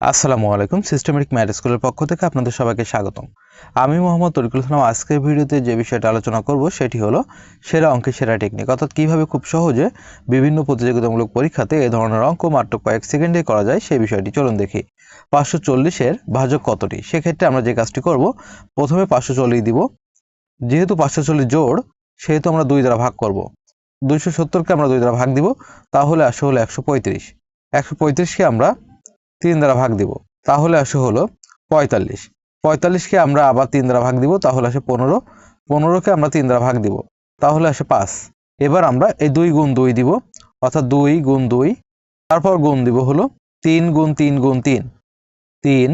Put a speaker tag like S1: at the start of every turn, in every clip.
S1: আসসালামু আলাইকুম। Systematic math স্কুলের পক্ষ থেকে আপনাদের সবাইকে স্বাগতম। আমি মোহাম্মদ তরিকুল ইসলাম। আজকের ভিডিওতে যে বিষয়টা আলোচনা করব সেটি হলো সেরা অঙ্কের সেরা টেকনিক, অর্থাৎ কীভাবে খুব সহজে বিভিন্ন প্রতিযোগিতামূলক পরীক্ষাতে এই ধরনের অঙ্ক মাত্র কয়েক সেকেন্ডে করা যায় সেই বিষয়টি চলুন দেখি। 540-এর ভাজক কতটি? সেক্ষেত্রে আমরা যে কাজটি করব, প্রথমে 540 দিব। যেহেতু 540 জোড়, সেহেতু আমরা 2 দ্বারা ভাগ করব। 270কে আমরা 2 দ্বারা ভাগ দিব, তাহলে আসে হলো 135। 135কে আমরা 3 দ্বারা ভাগ দিব, তাহলে আসে হলো 45। 45কে আমরা আবার 3 দ্বারা ভাগ দিব, তাহলে আসে 15। 15কে আমরা 3 দ্বারা ভাগ দিব, তাহলে আসে 5। এবার আমরা এই 2 গুণ 2 দিব, অর্থাৎ 2 গুণ 2। তারপর গুণ দিব হলো 3 গুণ 3 গুণ 3। 3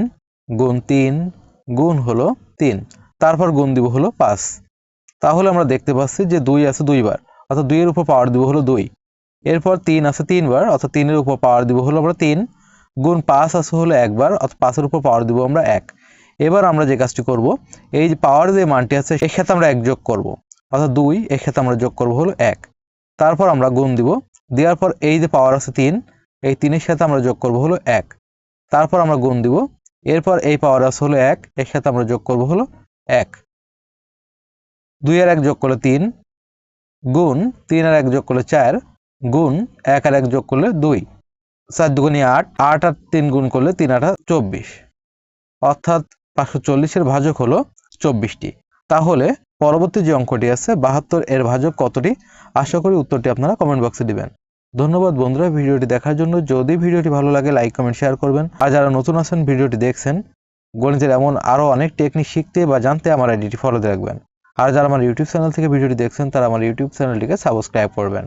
S1: গুণ 3 গুণ হলো 3। তারপর গুণ দিব হলো 5। তাহলে আমরা দেখতে পাচ্ছি যে 2 আছে 2 বার, অর্থাৎ 2 এর উপর পাওয়ার দিব হলো 2। এরপর 3 আছে 3 বার, অর্থাৎ 3 এর উপর পাওয়ার দিব হলো আমরা 3। গুণ 5 আছে হলো একবার, অর্থাৎ 5 এর উপর পাওয়ার দিব আমরা 1। এবার আমরা যে কাজটি করব, এই যে পাওয়ার যে মানটি আছে এর সাথে আমরা 1 যোগ করব, অর্থাৎ 2 এর সাথে আমরা যোগ করব হলো 1। তারপর আমরা গুণ দিব, দেওয়ার পর এই যে পাওয়ার আছে 3, এই 3 এর সাথে আমরা যোগ করব হলো 1। তারপর আমরা গুণ দিব, এরপর এই পাওয়ার আছে হলো 1, এর সাথে আমরা যোগ করব হলো 1। 2 আর 1 যোগ করলে 3, গুণ 3 আর 1 যোগ করলে 4, গুণ 1 আর 1 যোগ করলে 2। 4 দুগুণে 8, 8 আর 3 গুণ করলে 3 8 24, অর্থাৎ 540-এর ভাজক হলো 24টি। তাহলে পরবর্তী যে অঙ্কটি আছে 72 এর ভাজক কতটি? আশা করি উত্তরটি আপনারা কমেন্ট বক্সে দিবেন। ধন্যবাদ বন্ধুরা ভিডিওটি দেখার জন্য। যদি ভিডিওটি ভালো লাগে লাইক কমেন্ট শেয়ার করবেন। আর যারা নতুন আছেন ভিডিওটি দেখছেন, গণিতের এমন আরও অনেক টেকনিক শিখতে বা জানতে আমার আইডিটি ফলো রাখবেন। আর যারা আমার ইউটিউব চ্যানেল থেকে ভিডিওটি দেখছেন তারা আমার ইউটিউব চ্যানেলটিকে সাবস্ক্রাইব করবেন।